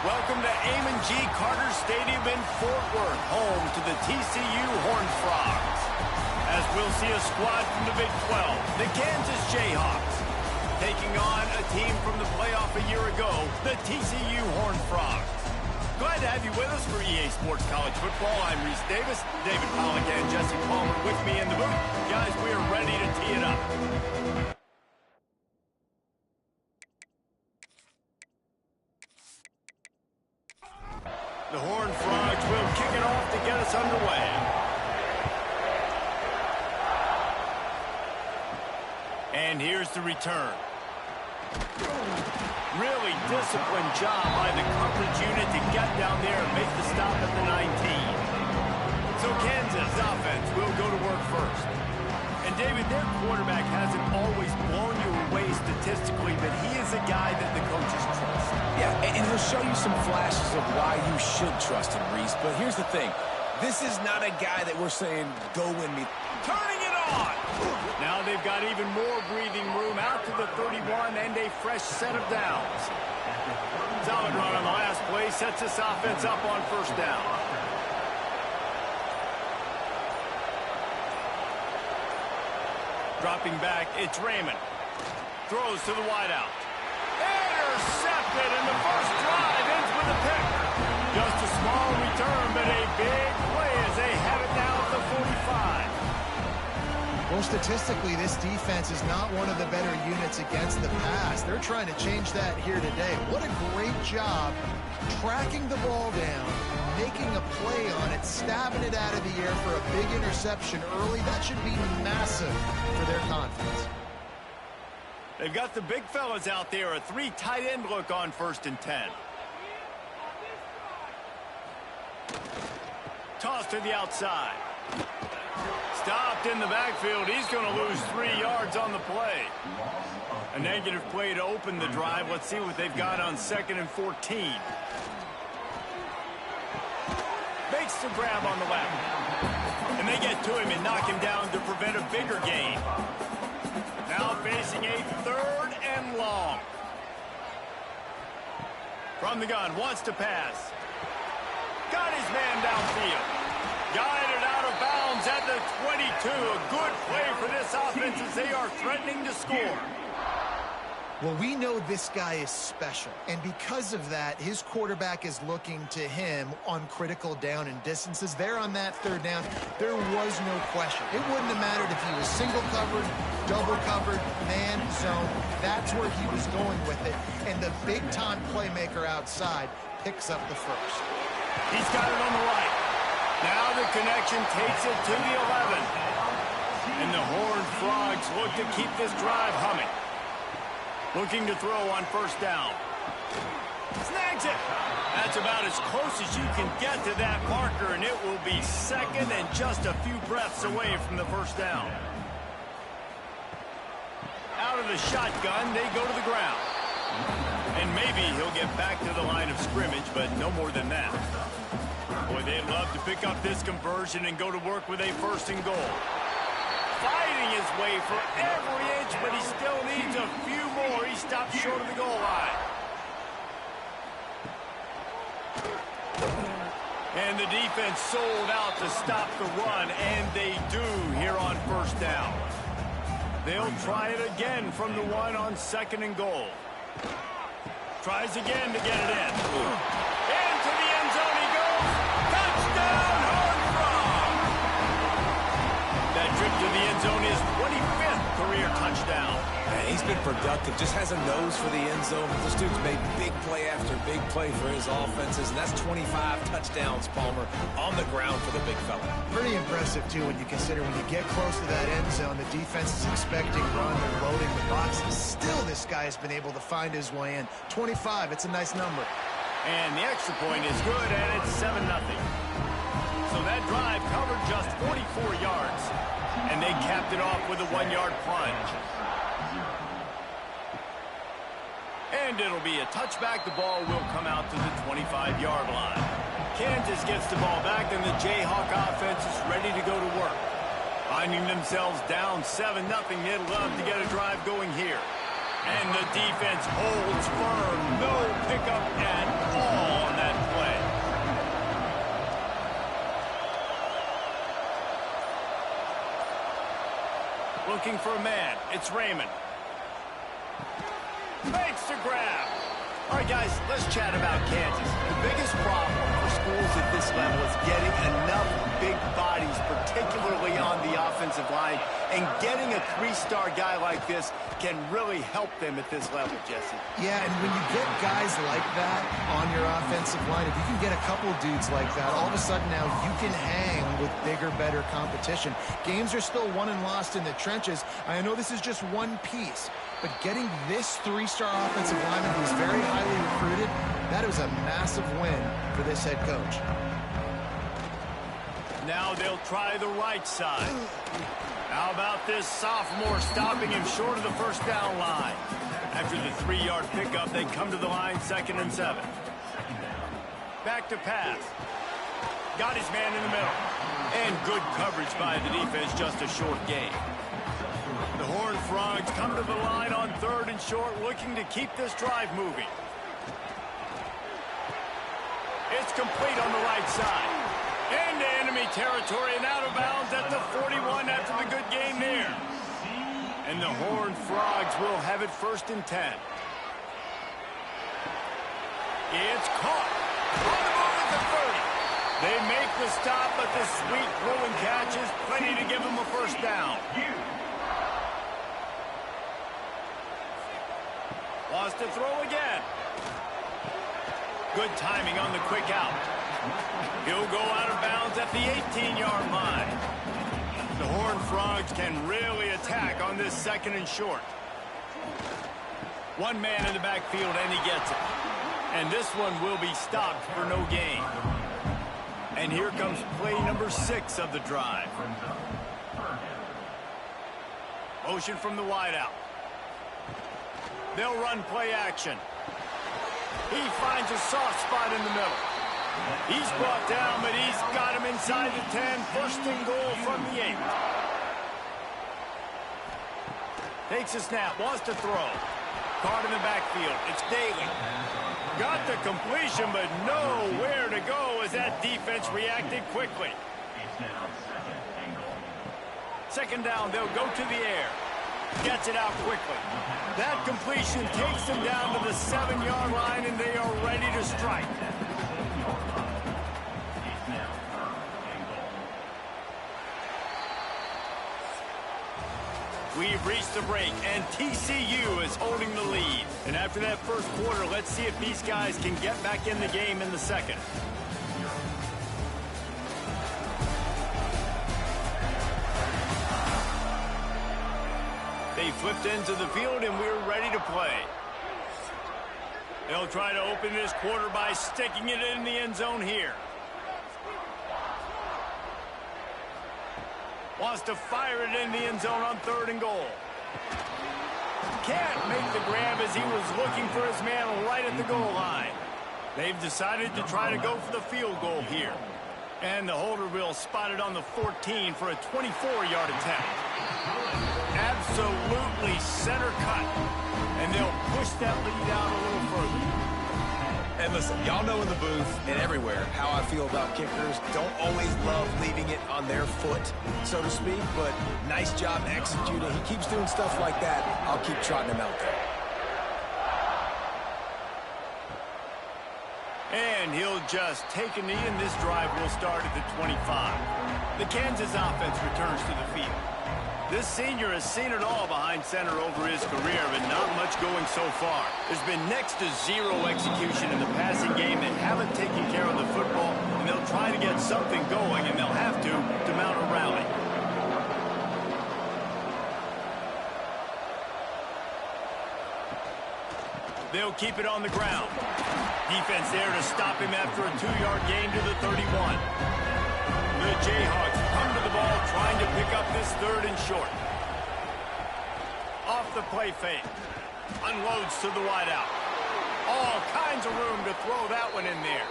Welcome to Amon G. Carter Stadium in Fort Worth, home to the TCU Horned Frogs. As we'll see a squad from the Big 12, the Kansas Jayhawks, taking on a team from the playoff a year ago, the TCU Horned Frogs. Glad to have you with us for EA Sports College Football. I'm Reese Davis, David Pollock and Jesse Palmer with me in the booth. Guys, we are ready to tee it up. The Horned Frogs will kick it off to get us underway. And here's the return. Really disciplined job by the coverage unit to get down there and make the stop at the 19. So Kansas offense will go to work first. And David, their quarterback hasn't always blown you away statistically, but he is a guy that the coaches trust. Yeah, and he'll show you some flashes of why you should trust him, Reese. But here's the thing. This is not a guy that we're saying, go win me. Turning it on! Now they've got even more breathing room out to the 31 and a fresh set of downs. Solid run on the last play sets this offense up on first down. Dropping back, it's Raymond. Throws to the wideout. Intercepted, and the first drive ends with a pick. Just a small return, but a big play as they have it down at the 45. Well, statistically, this defense is not one of the better units against the pass. They're trying to change that here today. What a great job tracking the ball down, making a play on it, stabbing it out of the air for a big interception early. That should be massive for their confidence. They've got the big fellas out there, a 3 tight end look on 1st and 10. Toss to the outside. Stopped in the backfield. He's going to lose 3 yards on the play. A negative play to open the drive. Let's see what they've got on 2nd and 14. Makes the grab on the left. And they get to him and knock him down to prevent a bigger gain. Now facing a 3rd and long. From the gun, wants to pass. Got his man downfield. Guided out of bounds at the 22. A good play for this offense as they are threatening to score. Well, we know this guy is special, and because of that, his quarterback is looking to him on critical down and distances. There on that 3rd down, there was no question. It wouldn't have mattered if he was single covered, double covered, man, zone. That's where he was going with it, and the big-time playmaker outside picks up the first. He's got it on the right. Now the connection takes it to the 11. And the Horned Frogs look to keep this drive humming. Looking to throw on 1st down. Snags it. That's about as close as you can get to that marker, and it will be 2nd and just a few breaths away from the 1st down. Out of the shotgun, they go to the ground. And maybe he'll get back to the line of scrimmage, but no more than that. Boy, they'd love to pick up this conversion and go to work with a 1st and goal. Fighting his way for every inch, but he still needs a few more. He stopped short of the goal line. And the defense sold out to stop the run, and they do here on 1st down. They'll try it again from the 1 on 2nd and goal. Tries again to get it in. Into the end zone he goes. Touchdown, Horned Frogs! That trip to the end zone is 25th career touchdown. Man, he's been productive, just has a nose for the end zone. This dude's made big play after big play for his offenses, and that's 25 touchdowns, Palmer, on the ground for the big fella. Pretty impressive, too, when you consider when you get close to that end zone, the defense is expecting run and loading the boxes. Still, this guy has been able to find his way in. 25, it's a nice number. And the extra point is good, and it's 7-0. So that drive covered just 44 yards, and they capped it off with a 1-yard plunge. And it'll be a touchback. The ball will come out to the 25-yard line. Kansas gets the ball back, and the Jayhawk offense is ready to go to work. Finding themselves down 7-0, they'd love to get a drive going here. And the defense holds firm. No pickup at all on that play. Looking for a man. It's Raymond. Makes the grab. All right, guys, let's chat about Kansas. The biggest problem for schools at this level is getting enough big bodies, particularly on the offensive line, and getting a three-star guy like this can really help them at this level, Jesse. Yeah, and when you get guys like that on your offensive line, if you can get a couple dudes like that, all of a sudden now you can hang with bigger, better competition. Games are still won and lost in the trenches. I know this is just one piece, but getting this three-star offensive lineman who's very highly recruited, that was a massive win for this head coach. Now they'll try the right side. How about this sophomore stopping him short of the first down line? After the 3-yard pickup, they come to the line 2nd and 7. Back to pass. Got his man in the middle. And good coverage by the defense, just a short gain. The Horned Frogs come to the line on 3rd and short, looking to keep this drive moving. It's complete on the right side. Into enemy territory and out of bounds at the 41 after the good game there. And the Horned Frogs will have it 1st and 10. It's caught. On the move at the 30. They make the stop, but the sweet rolling catch is plenty to give them a first down. Wants to throw again. Good timing on the quick out. He'll go out of bounds at the 18-yard line. The Horned Frogs can really attack on this 2nd and short. One man in the backfield, and he gets it. And this one will be stopped for no gain. And here comes play number 6 of the drive. Motion from the wideout. They'll run play action. He finds a soft spot in the middle. He's brought down, but he's got him inside the 10. 1st and goal from the 8. Takes a snap, wants to throw. Caught in the backfield. It's Daly. Got the completion, but nowhere to go as that defense reacted quickly. 2nd down, they'll go to the air. Gets it out quickly. That completion takes them down to the 7-yard line, and they are ready to strike. We've reached the break, and TCU is holding the lead. And after that first quarter, let's see if these guys can get back in the game in the second. They flipped into the field, and we're ready to play. They'll try to open this quarter by sticking it in the end zone here. Wants to fire it in the end zone on 3rd and goal. Can't make the grab as he was looking for his man right at the goal line. They've decided to try to go for the field goal here. And the holder will spot it on the 14 for a 24-yard attempt. Absolutely center cut. And they'll push that lead out a little further. And listen, y'all know in the booth and everywhere how I feel about kickers. Don't always love leaving it on their foot, so to speak, but nice job executing. He keeps doing stuff like that. I'll keep trotting him out there. And he'll just take a knee, and this drive will start at the 25. The Kansas offense returns to the field. This senior has seen it all behind center over his career, but not much going so far. There's been next to zero execution in the passing game. They haven't taken care of the football, and they'll try to get something going, and they'll have to mount a rally. They'll keep it on the ground. Defense there to stop him after a 2-yard gain to the 31. The Jayhawks come to the ball trying to pick up this 3rd and short. Off the play fake. Unloads to the wideout. All kinds of room to throw that one in there.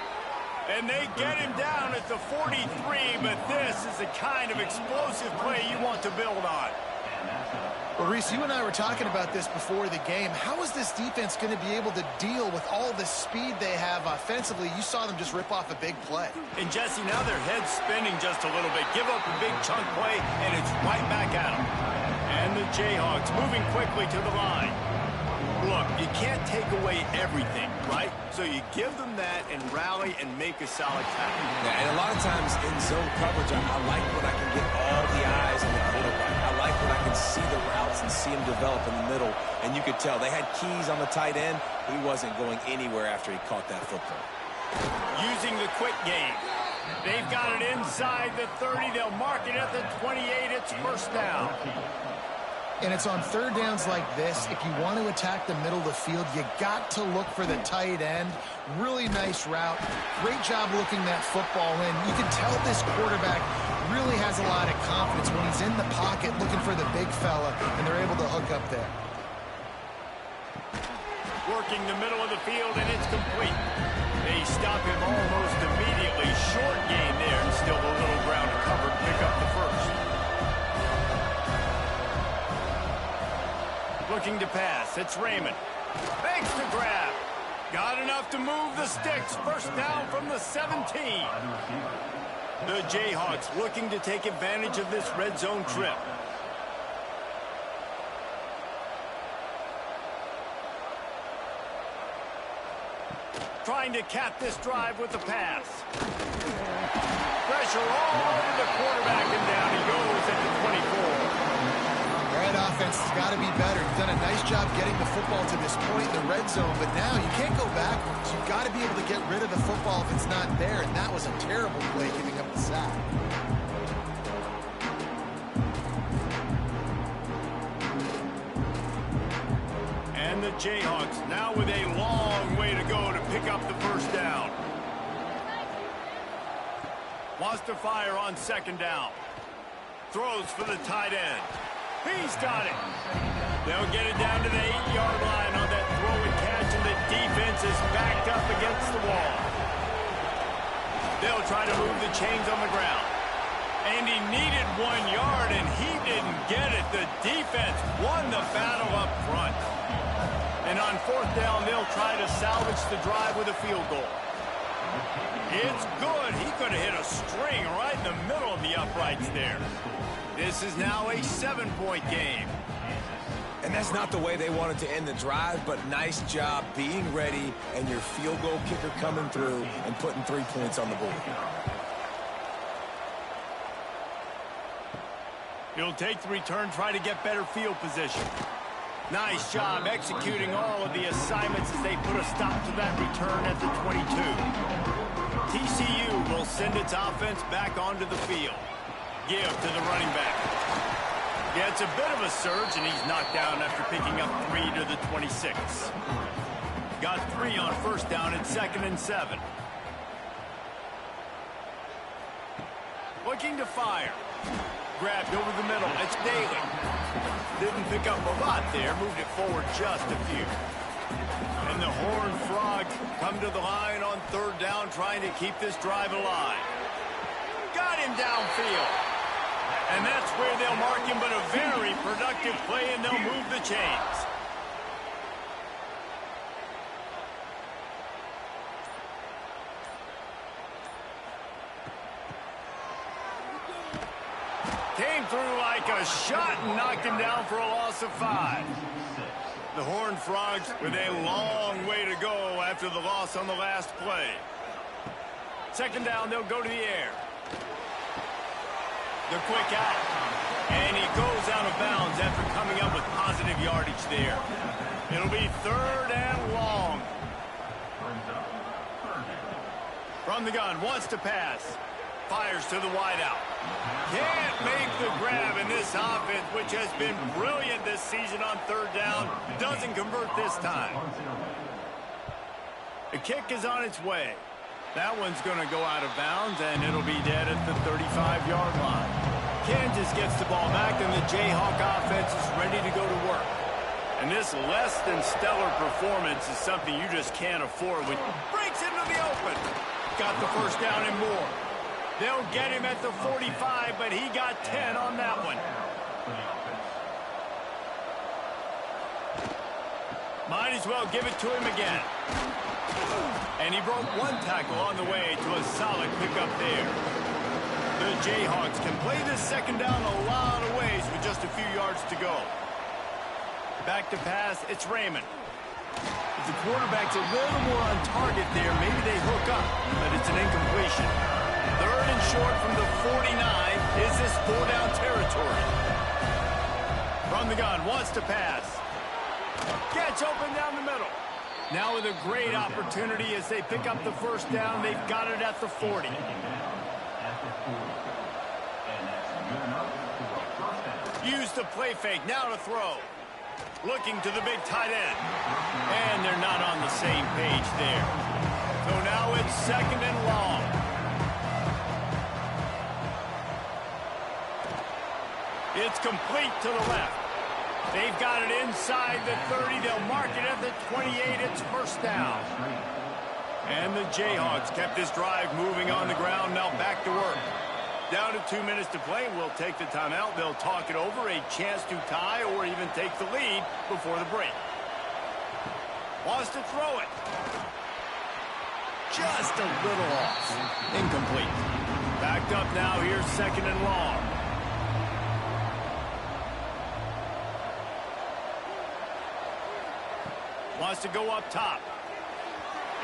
And they get him down at the 43, but this is the kind of explosive play you want to build on. Well, Reese, you and I were talking about this before the game. How is this defense going to be able to deal with all the speed they have offensively? You saw them just rip off a big play. And, Jesse, now their head's spinning just a little bit. Give up a big chunk play, and it's right back at them. And the Jayhawks moving quickly to the line. Look, you can't take away everything, right? So you give them that and rally and make a solid tackle. Yeah, and a lot of times in zone coverage, I like when I can get all the eyes on the quarterback. I like when I can see the routes and see him develop in the middle. And you could tell they had keys on the tight end. He wasn't going anywhere after he caught that football. Using the quick game. They've got it inside the 30. They'll mark it at the 28. It's first down. And it's on third downs like this. If you want to attack the middle of the field, you got to look for the tight end. Really nice route. Great job looking that football in. You can tell this quarterback really has a lot of confidence when he's in the pocket looking for the big fella, and they're able to hook up there. Working the middle of the field, and it's complete. They stop him almost immediately. Short gain there, and still a little ground to cover to pick up the first. Looking to pass. It's Raymond. Thanks to grab. Got enough to move the sticks. First down from the 17. The Jayhawks looking to take advantage of this red zone trip. Trying to cap this drive with the pass. Pressure all over the quarterback, and down he goes at the 24. Red offense has got to be better. You've done a nice job getting the football to this point in the red zone, but now you can't go backwards. You've got to be able to get rid of the football if it's not there, and that was a terrible play giving up the sack. And the Jayhawks now with a long way to go to pick up the first down. Wants to fire on second down. Throws for the tight end. He's got it. They'll get it down to the 8-yard line on that throw and catch, and the defense is backed up against the wall. They'll try to move the chains on the ground. And he needed 1 yard, and he didn't get it. The defense won the battle up front. And on fourth down, they'll try to salvage the drive with a field goal. It's good. He could have hit a string right in the middle of the uprights there. This is now a 7-point game. And that's not the way they wanted to end the drive, but nice job being ready and your field goal kicker coming through and putting 3 points on the board. He'll take the return, try to get better field position. Nice job executing all of the assignments as they put a stop to that return at the 22. TCU will send its offense back onto the field. Give to the running back. Yeah, it's a bit of a surge, and he's knocked down after picking up 3 to the 26. Got 3 on first down at 2nd and 7. Looking to fire. Grabbed over the middle. It's Daly. Didn't pick up a lot there. Moved it forward just a few. And the Horned Frogs come to the line on third down, trying to keep this drive alive. Got him downfield. And that's where they'll mark him, but a very productive play, and they'll move the chains. Came through like a shot and knocked him down for a loss of 5. The Horned Frogs with a long way to go after the loss on the last play. Second down, they'll go to the air. The quick out. And he goes out of bounds after coming up with positive yardage there. It'll be third and long. From the gun, wants to pass. Fires to the wideout. Can't make the grab, in this offense, which has been brilliant this season on third down, doesn't convert this time. The kick is on its way. That one's going to go out of bounds, and it'll be dead at the 35-yard line. Kansas gets the ball back, and the Jayhawk offense is ready to go to work. And this less than stellar performance is something you just can't afford. When breaks into the open. Got the first down and more. They'll get him at the 45, but he got 10 on that one. Might as well give it to him again. And he broke one tackle on the way to a solid pickup there. The Jayhawks can play this second down a lot of ways with just a few yards to go. Back to pass, it's Raymond. If the quarterback's a little more on target there, maybe they hook up, but it's an incompletion. 3rd and short from the 49. Is this 4-down territory? From the gun, wants to pass. Gets open down the middle. Now with a great opportunity as they pick up the first down. They've got it at the 40. Use the play fake. Now to throw. Looking to the big tight end. And they're not on the same page there. So now it's 2nd and long. It's complete to the left. They've got it inside the 30. They'll mark it at the 28. It's first down. And the Jayhawks kept this drive moving on the ground. Now back to work. Down to 2 minutes to play. We'll take the timeout. They'll talk it over. A chance to tie or even take the lead before the break. Wants to throw it. Just a little off. Incomplete. Backed up now. Here's 2nd and long. Wants to go up top.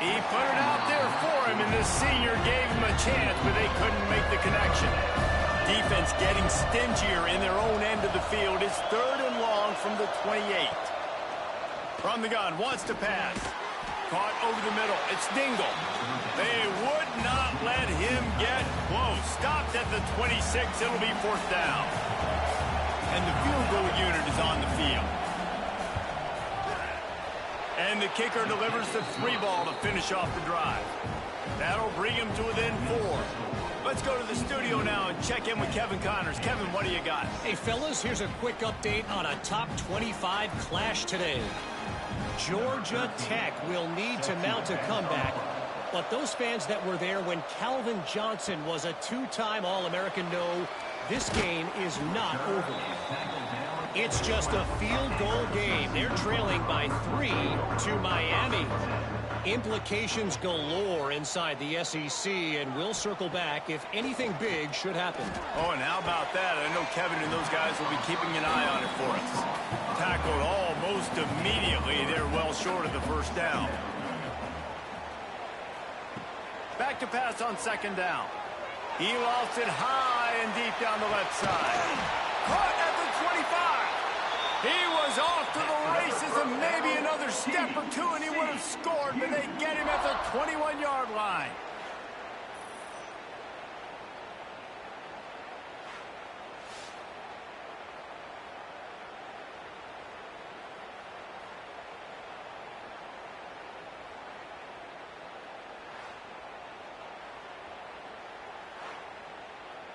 He put it out there for him, and the senior gave him a chance, but they couldn't make the connection. Defense getting stingier in their own end of the field. It's 3rd and long from the 28. From the gun, wants to pass. Caught over the middle. It's Dingle. They would not let him get close. Stopped at the 26. It'll be 4th down. And the field goal unit is on the field. And the kicker delivers the 3-ball to finish off the drive. That'll bring him to within 4. Let's go to the studio now and check in with Kevin Connors. Kevin, what do you got? Hey, fellas, here's a quick update on a top 25 clash today. Georgia Tech will need to mount a comeback, but those fans that were there when Calvin Johnson was a 2-time All-American know this game is not over. It's just a field goal game. They're trailing by 3 to Miami. Implications galore inside the SEC, and we'll circle back if anything big should happen. Oh, and how about that? I know Kevin and those guys will be keeping an eye on it for us. Tackled almost immediately. They're well short of the first down. Back to pass on 2nd down. He lost it high and deep down the left side. Caught at the 25. He was off to the races and maybe another step or two and he would have scored, but they get him at the 21-yard line.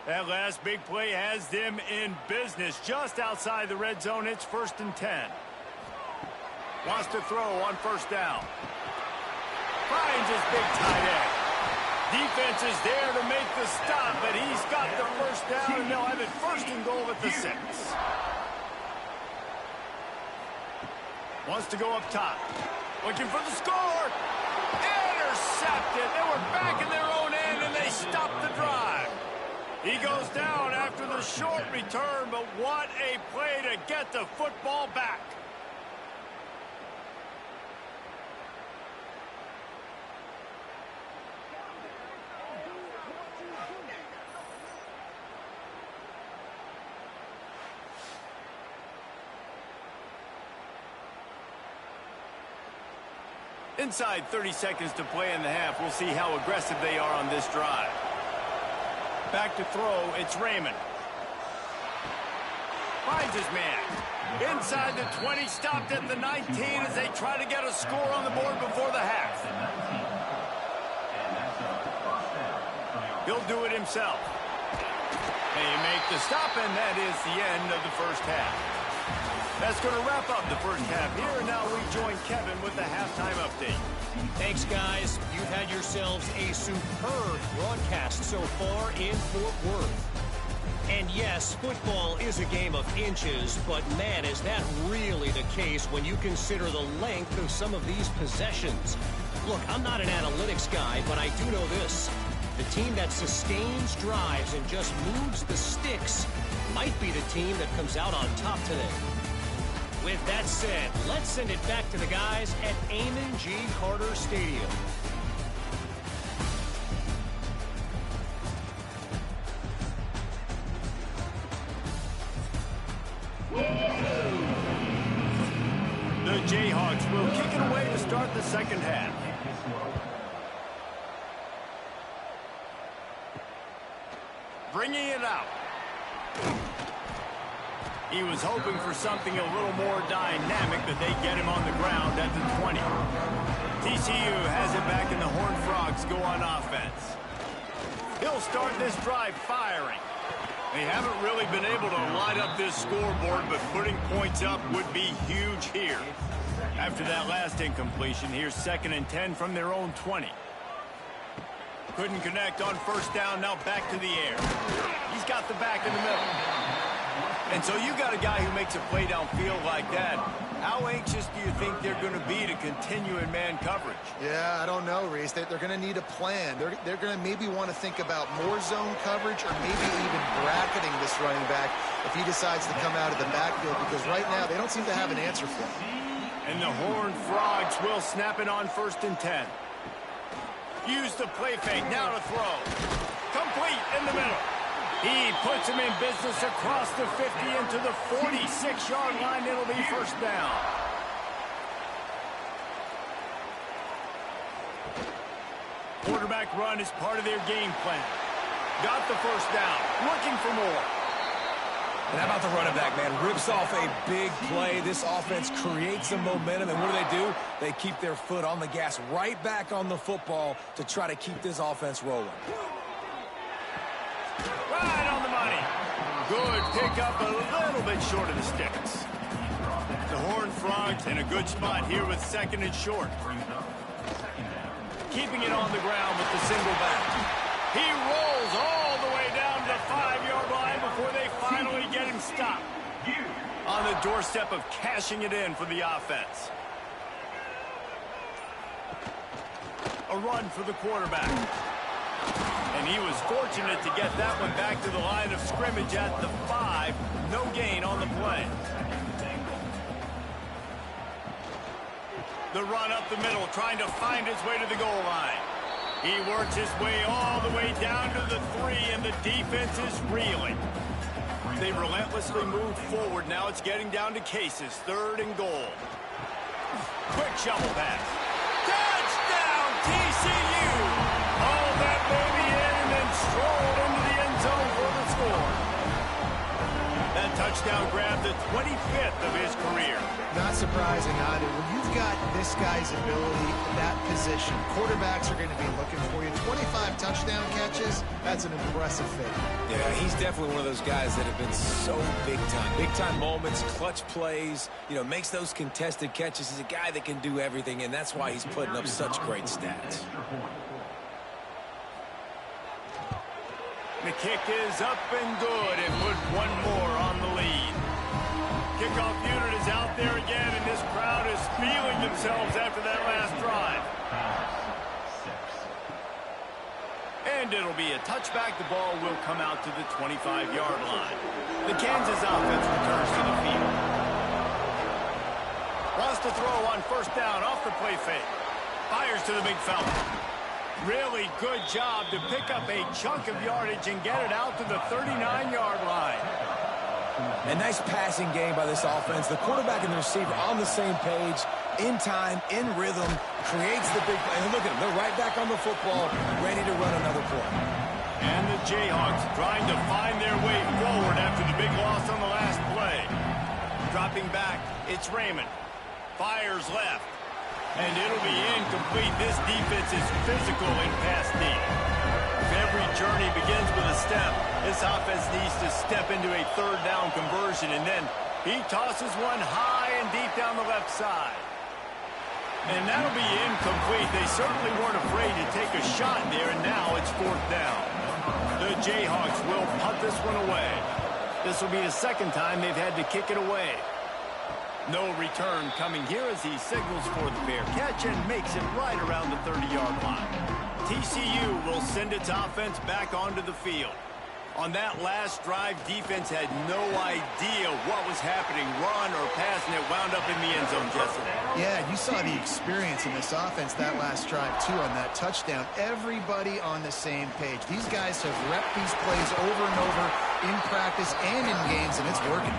That last big play has them in business just outside the red zone. It's 1st and 10. Wants to throw on 1st down. Finds his big tight end. Defense is there to make the stop, but he's got the first down, and they'll have it 1st and goal at the 6. Wants to go up top. Looking for the score. Intercepted. They were back in their own end, and they stopped the drive. He goes down after the short return, but what a play to get the football back. Inside 30 seconds to play in the half. We'll see how aggressive they are on this drive. Back to throw, it's Raymond. Finds his man. Inside the 20, stopped at the 19 as they try to get a score on the board before the half. He'll do it himself. They make the stop, and that is the end of the first half. That's going to wrap up the first half here, and now we join Kevin with the halftime update. Thanks, guys. You've had yourselves a superb broadcast so far in Fort Worth. And yes, football is a game of inches, but man, is that really the case when you consider the length of some of these possessions. Look, I'm not an analytics guy, but I do know this. The team that sustains drives and just moves the sticks might be the team that comes out on top today. With that said, let's send it back to the guys at Amon G. Carter Stadium. The Jayhawks will kick it away to start the second half. Bringing it out. He was hoping for something a little more dynamic, but they get him on the ground at the 20. TCU has it back, and the Horned Frogs go on offense. He'll start this drive firing. They haven't really been able to light up this scoreboard, but putting points up would be huge here. After that last incompletion, here's 2nd and 10 from their own 20. Couldn't connect on first down, now back to the air. He's got the back in the middle. And so you got a guy who makes a play downfield like that. How anxious do you think they're going to be to continue in man coverage? Yeah, I don't know, Reese. They're going to need a plan. They're going to maybe want to think about more zone coverage or maybe even bracketing this running back if he decides to come out of the backfield, because right now they don't seem to have an answer for him. And the Horned Frogs will snap it on 1st and 10. Use the play fake, now to throw. Complete in the middle. He puts him in business across the 50 into the 46-yard line. It'll be first down. Quarterback run is part of their game plan. Got the first down, looking for more. And how about the running back, man? Rips off a big play. This offense creates some momentum, and what do? They keep their foot on the gas right back on the football to try to keep this offense rolling. Right on the money. Good pickup, a little bit short of the sticks. The Horned Frogs in a good spot here with 2nd and short. Keeping it on the ground with the single back. He rolls all the way down to the 5-yard line before they finally get him stopped. On the doorstep of cashing it in for the offense. A run for the quarterback. And he was fortunate to get that one back to the line of scrimmage at the 5. No gain on the play. The run up the middle, trying to find his way to the goal line. He works his way all the way down to the 3, and the defense is reeling. They relentlessly move forward. Now it's getting down to cases. 3rd and goal. Quick shovel pass. Touchdown, TCU! All that baby in and then strolled into the end zone for the score. That touchdown grabbed the 25th of his career. Not surprising either. When you've got this guy's ability, that position, quarterbacks are going to be looking for you. 25 touchdown catches, that's an impressive feat. Yeah, he's definitely one of those guys that have been so big time. Big time moments, clutch plays, makes those contested catches. He's a guy that can do everything, and that's why he's putting up such great stats. The kick is up and good, and put one more on the lead. Kickoff unit is out there again, and this crowd is feeling themselves after that last drive. And it'll be a touchback. The ball will come out to the 25-yard line. The Kansas offense returns to the field. Wants to throw on first down off the play fake. Fires to the big fella. Really good job to pick up a chunk of yardage and get it out to the 39-yard line. A nice passing game by this offense. The quarterback and the receiver on the same page, in time, in rhythm, creates the big play. And look at them. They're right back on the football, ready to run another play. And the Jayhawks trying to find their way forward after the big loss on the last play. Dropping back, it's Raymond. Fires left. And it'll be incomplete. This defense is physical in pass deep. If every journey begins with a step, this offense needs to step into a 3rd down conversion. And then he tosses one high and deep down the left side. And that'll be incomplete. They certainly weren't afraid to take a shot there, and now it's 4th down. The Jayhawks will punt this one away. This will be the second time they've had to kick it away. No return coming here as he signals for the fair catch and makes it right around the 30-yard line. TCU will send its offense back onto the field. On that last drive, defense had no idea what was happening, run or pass, and it wound up in the end zone, Jesse. Yeah, you saw the experience in this offense that last drive, too, on that touchdown. Everybody on the same page. These guys have repped these plays over and over in practice and in games, and it's working.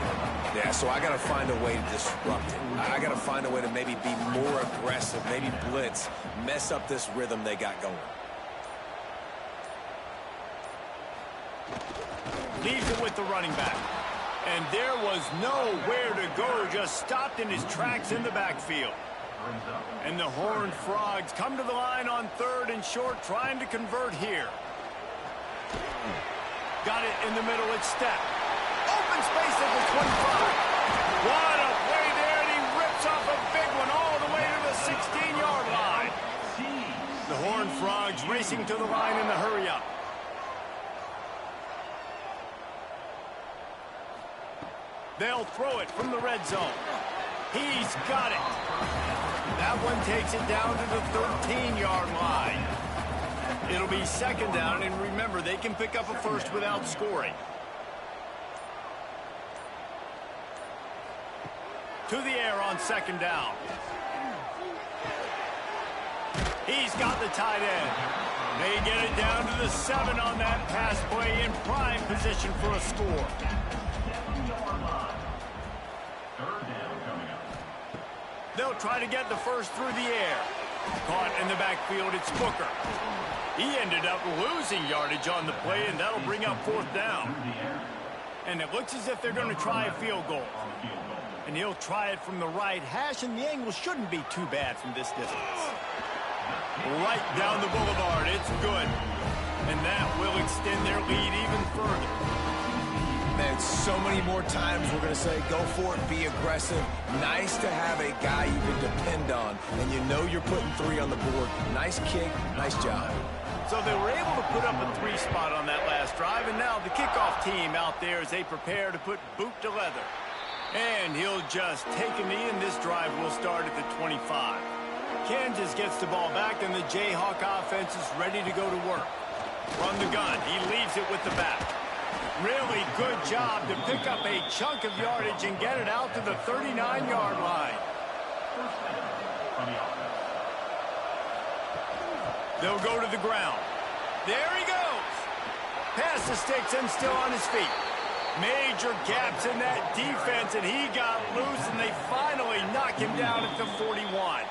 Yeah, so I got to find a way to disrupt it. I got to find a way to maybe be more aggressive, maybe blitz, mess up this rhythm they got going. Leaves it with the running back. And there was nowhere to go, just stopped in his tracks in the backfield. And the Horned Frogs come to the line on 3rd and short, trying to convert here. Got it in the middle, it's Step. Open space at the 25. What a play there, and he rips off a big one all the way to the 16-yard line. The Horned Frogs racing to the line in the hurry-up. They'll throw it from the red zone. He's got it. That one takes it down to the 13-yard line. It'll be 2nd down, and remember, they can pick up a first without scoring. To the air on 2nd down. He's got the tight end. They get it down to the 7 on that pass play, in prime position for a score. They'll try to get the first through the air. Caught in the backfield, it's Booker. He ended up losing yardage on the play, and that'll bring up 4th down. And it looks as if they're going to try a field goal. And he'll try it from the right hash, and the angle shouldn't be too bad from this distance. Right down the boulevard, it's good. And that will extend their lead even further. Man, so many more times we're going to say, go for it, be aggressive. Nice to have a guy you can depend on, and you know you're putting 3 on the board. Nice kick, nice job. So they were able to put up a 3 spot on that last drive, and now the kickoff team out there as they prepare to put boot to leather. And he'll just take a knee, and this drive will start at the 25. Kansas gets the ball back, and the Jayhawk offense is ready to go to work. Run the gun. He leaves it with the back. Really good job to pick up a chunk of yardage and get it out to the 39-yard line. They'll go to the ground. There he goes. Past the sticks and still on his feet. Major gaps in that defense, and he got loose, and they finally knock him down at the 41.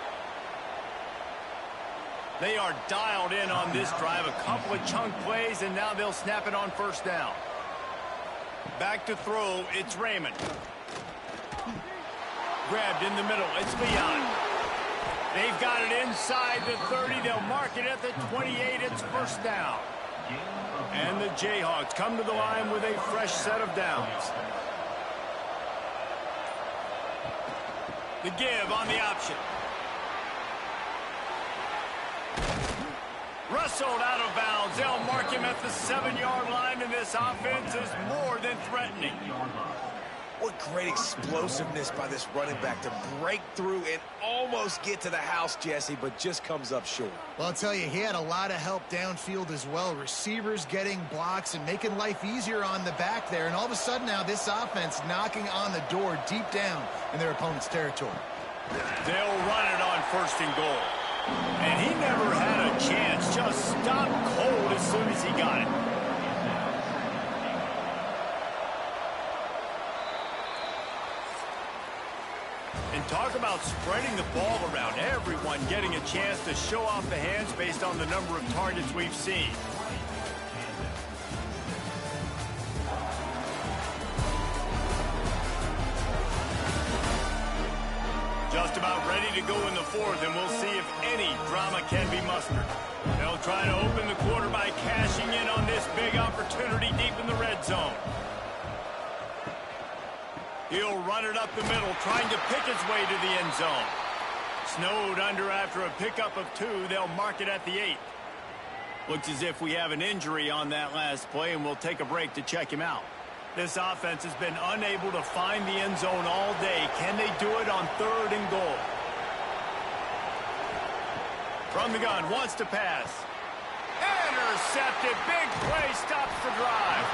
They are dialed in on this drive. A couple of chunk plays, and now they'll snap it on 1st down. Back to throw, it's Raymond. Grabbed in the middle, it's Leon. They've got it inside the 30. They'll mark it at the 28. It's 1st down. And the Jayhawks come to the line with a fresh set of downs. The give on the option. Wrestled out of bounds. They'll mark him at the 7-yard line, and this offense is more than threatening. What great explosiveness by this running back to break through and almost get to the house, Jesse, but just comes up short. Well, I'll tell you, he had a lot of help downfield as well. Receivers getting blocks and making life easier on the back there. And all of a sudden now this offense knocking on the door deep down in their opponent's territory. They'll run it on 1st and goal. And he never had a chance. Just stopped cold as soon as he got it. And talk about spreading the ball around. Everyone getting a chance to show off the hands based on the number of targets we've seen. Just about ready to go in the 4th, and we'll see if any drama can be mustered. They'll try to open the quarter by cashing in on this big opportunity deep in the red zone. He'll run it up the middle, trying to pick his way to the end zone. Snowed under after a pickup of 2. They'll mark it at the 8. Looks as if we have an injury on that last play, and we'll take a break to check him out. This offense has been unable to find the end zone all day. Can they do it on 3rd and goal? From the gun, wants to pass. Intercepted. Big play, stops the drive.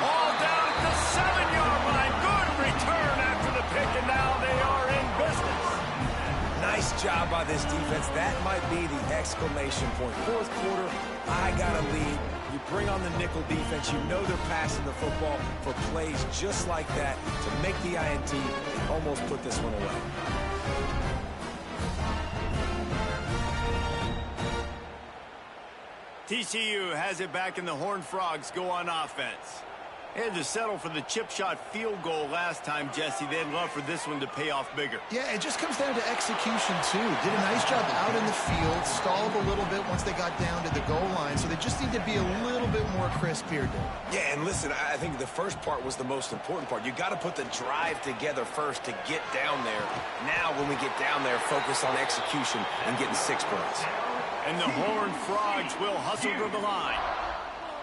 All down at the 7-yard line. Good return after the pick, and now they are in business. Nice job by this defense. That might be the exclamation point. 4th quarter, I got a lead. You bring on the nickel defense. You know they're passing the football for plays just like that to make the INT and almost put this one away. TCU has it back, and the Horned Frogs go on offense. They had to settle for the chip shot field goal last time, Jesse. They'd love for this one to pay off bigger. Yeah, it just comes down to execution, too. Did a nice job out in the field, stalled a little bit once they got down to the goal line, so they just need to be a little bit more crisp here, Dave. Yeah, and listen, I think the first part was the most important part. You got to put the drive together first to get down there. Now, when we get down there, focus on execution and getting 6 points. And the Horned Frogs will hustle to the line.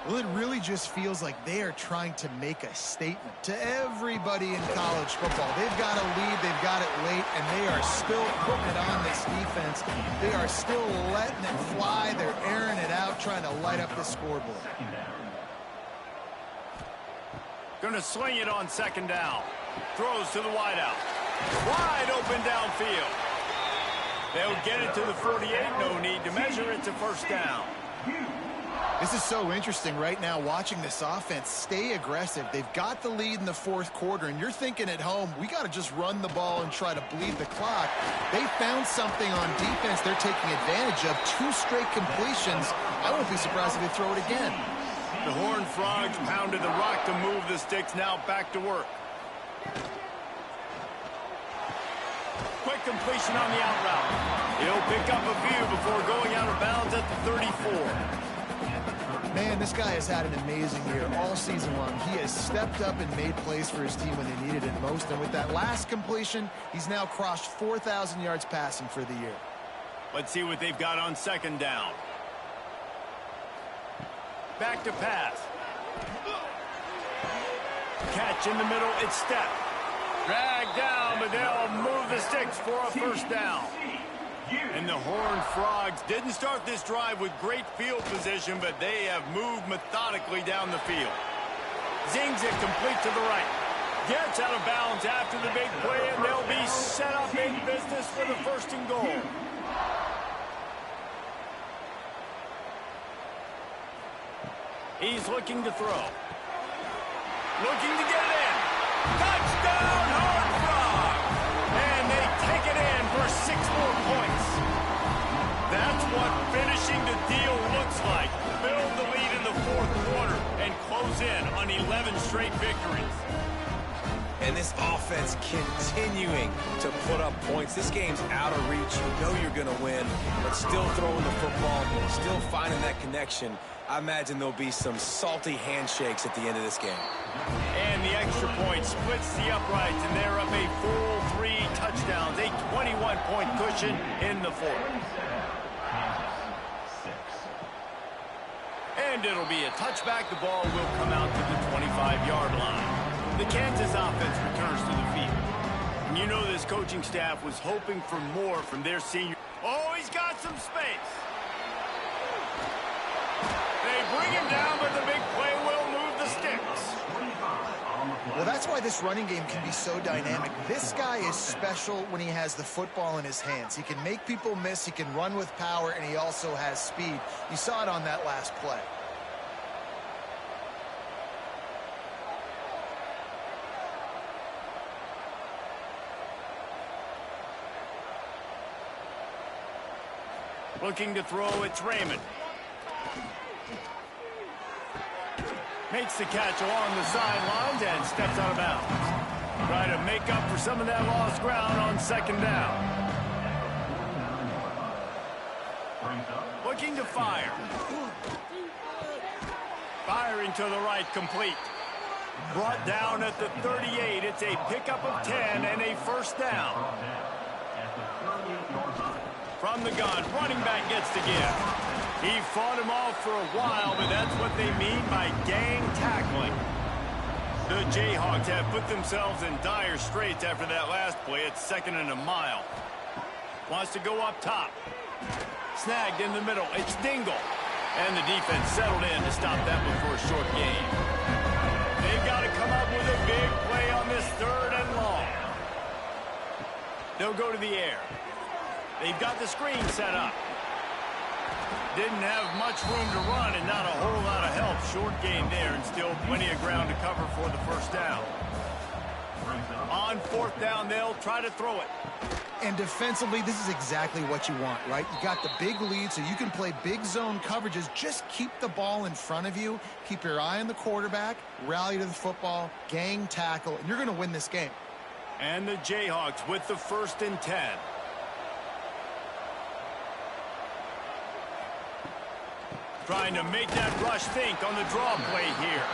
Well, it really just feels like they are trying to make a statement to everybody in college football. They've got a lead, they've got it late, and they are still putting it on this defense. They are still letting it fly. They're airing it out, trying to light up the scoreboard. Going to sling it on 2nd down. Throws to the wideout. Wide open downfield. They'll get it to the 48. No need to measure. It's a 1st down. This is so interesting right now, watching this offense stay aggressive. They've got the lead in the 4th quarter, and you're thinking at home, we got to just run the ball and try to bleed the clock. They found something on defense they're taking advantage of. 2 straight completions. I won't be surprised if they throw it again. The Horned Frogs pounded the rock to move the sticks. Now back to work. Quick completion on the out route. He'll pick up a few before going out of bounds at the 34. Man, this guy has had an amazing year all season long. He has stepped up and made plays for his team when they needed it most. And with that last completion, he's now crossed 4,000 yards passing for the year. Let's see what they've got on 2nd down. Back to pass. Catch in the middle. It's Steph. Dragged down, but they'll move the sticks for a 1st down. And the Horned Frogs didn't start this drive with great field position, but they have moved methodically down the field. Zings it complete to the right. Gets out of bounds after the big play, and they'll be set up in business for the 1st and goal. He's looking to throw. Looking to get it in. Touchdown, Horned Frogs! And they take it in for 6 more points. That's what finishing the deal looks like. Build the lead in the 4th quarter and close in on 11 straight victories. And this offense continuing to put up points. This game's out of reach. You know you're going to win, but still throwing the football, still finding that connection. I imagine there'll be some salty handshakes at the end of this game. And the extra point splits the uprights, and they're up a full 3 touchdowns, a 21-point cushion in the 4th. And it'll be a touchback. The ball will come out to the 25-yard line. The Kansas offense returns to the field. And you know this coaching staff was hoping for more from their senior. Oh, he's got some space. They bring him down, but the big play will move the sticks. Well, that's why this running game can be so dynamic. This guy is special when he has the football in his hands. He can make people miss, he can run with power, and he also has speed. You saw it on that last play. Looking to throw, it's Raymond. Makes the catch along the sidelines and steps out of bounds. Try to make up for some of that lost ground on 2nd down. Looking to fire. Firing to the right, complete. Brought down at the 38. It's a pickup of 10 and a 1st down. From the gun, running back gets the give. He fought him off for a while, but that's what they mean by gang tackling. The Jayhawks have put themselves in dire straits after that last play. It's 2nd and a mile. Wants to go up top. Snagged in the middle. It's Dingle. And the defense settled in to stop that one for a short gain. They've got to come up with a big play on this 3rd and long. They'll go to the air. They've got the screen set up. Didn't have much room to run and not a whole lot of help. Short gain there and still plenty of ground to cover for the 1st down. On 4th down, they'll try to throw it. And defensively, this is exactly what you want, right? You got the big lead, so you can play big zone coverages. Just keep the ball in front of you. Keep your eye on the quarterback. Rally to the football. Gang tackle. And you're going to win this game. And the Jayhawks with the 1st and 10. Trying to make that rush think on the draw play here.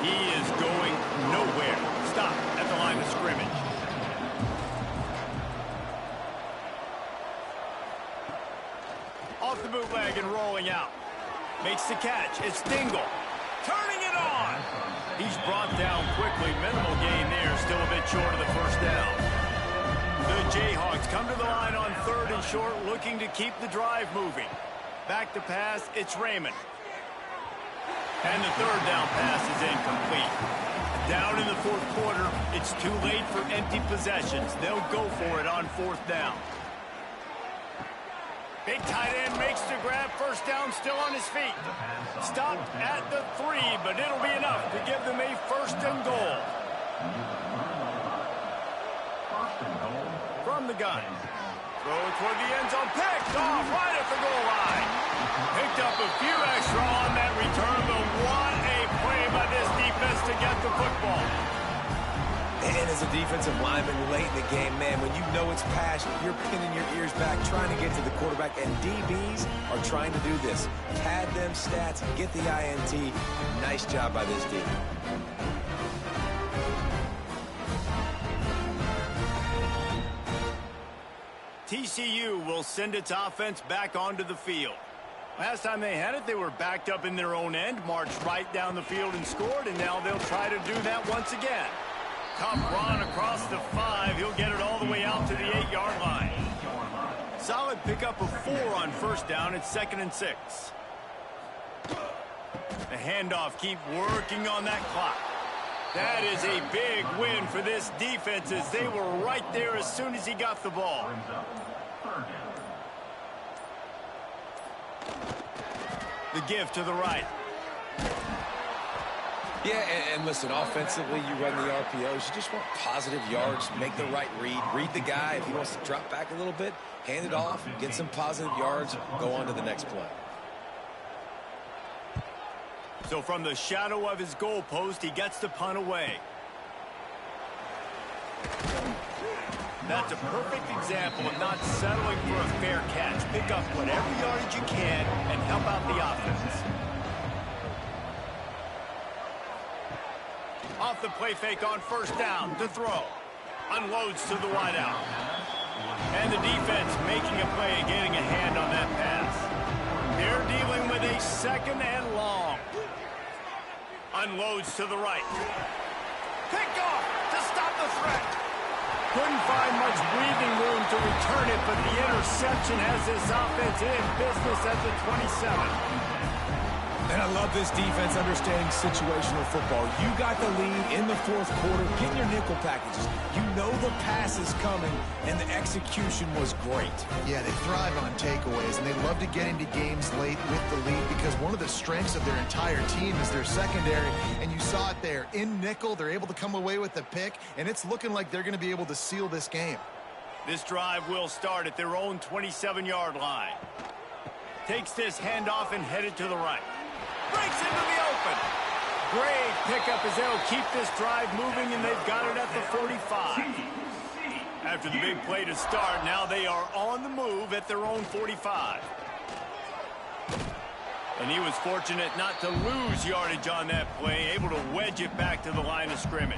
He is going nowhere. Stop at the line of scrimmage. Off the bootleg and rolling out. Makes the catch. It's Dingle. Turning it on. He's brought down quickly. Minimal gain there. Still a bit short of the 1st down. The Jayhawks come to the line on 3rd and short, looking to keep the drive moving. Back to pass, it's Raymond. And the 3rd down pass is incomplete. Down in the 4th quarter, it's too late for empty possessions. They'll go for it on 4th down. Big tight end makes the grab. 1st down, still on his feet. Stopped at the 3, but it'll be enough to give them a 1st and goal. From the gun. Throw toward the end zone, picked off right at the goal line. Picked up a few extra on that return, but what a play by this defense to get the football. And as a defensive lineman late in the game, man, when you know it's passion, you're pinning your ears back, trying to get to the quarterback, and DBs are trying to do this. Pad them stats, get the INT. Nice job by this D. TCU will send its offense back onto the field. Last time they had it, they were backed up in their own end, marched right down the field and scored, and now they'll try to do that once again. Tough run across the 5. He'll get it all the way out to the 8-yard line. Solid pickup of 4 on 1st down. It's 2nd and 6. The handoff, keep working on that clock. That is a big win for this defense as they were right there as soon as he got the ball. The give to the right. Yeah, and listen, offensively, you run the RPOs. You just want positive yards, make the right read. Read the guy. If he wants to drop back a little bit, hand it off, get some positive yards, go on to the next play. So from the shadow of his goal post, he gets the punt away. That's a perfect example of not settling for a fair catch. Pick up whatever yardage you can and help out the offense. Off the play fake on 1st down to throw. Unloads to the wideout. And the defense making a play and getting a hand on that pass. They're dealing with a 2nd and long. Unloads to the right. Pick off to stop the threat. Couldn't find much breathing room to return it, but the interception has this offense in business at the 27. And I love this defense understanding situational football. You got the lead in the 4th quarter. Get your nickel packages. You know the pass is coming, and the execution was great. Yeah, they thrive on takeaways, and they love to get into games late with the lead because one of the strengths of their entire team is their secondary, and you saw it there. In nickel, they're able to come away with the pick, and it's looking like they're going to be able to seal this game. This drive will start at their own 27-yard line. Takes this handoff and headed to the right. Breaks into the open. Great pickup as they'll keep this drive moving, and they've got it at the 45. After the big play to start, now they are on the move at their own 45. And he was fortunate not to lose yardage on that play, able to wedge it back to the line of scrimmage.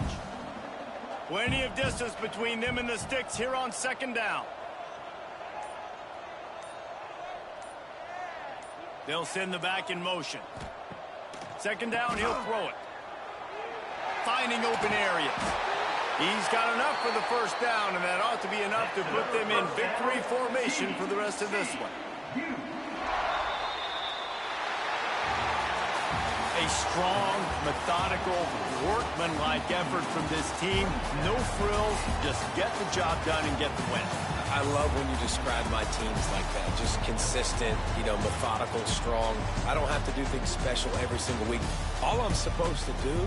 Plenty of distance between them and the sticks here on 2nd down. They'll send the back in motion. Second down, he'll throw it. Finding open areas. He's got enough for the first down, and that ought to be enough to put them in victory formation for the rest of this one. A strong, methodical, workmanlike effort from this team. No frills, just get the job done and get the win. I love when you describe my teams like that. Just consistent, methodical, strong. I don't have to do things special every single week. All I'm supposed to do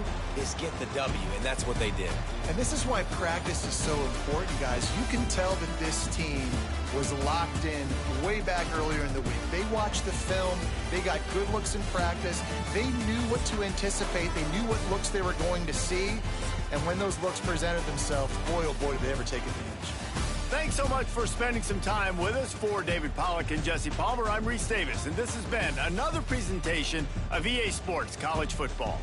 is get the W, and that's what they did. And this is why practice is so important, guys. You can tell that this team was locked in way back earlier in the week. They watched the film. They got good looks in practice. They knew what to anticipate. They knew what looks they were going to see. And when those looks presented themselves, boy, oh boy, did they ever take advantage. Thanks so much for spending some time with us. For David Pollack and Jesse Palmer, I'm Reese Davis, and this has been another presentation of EA Sports College Football.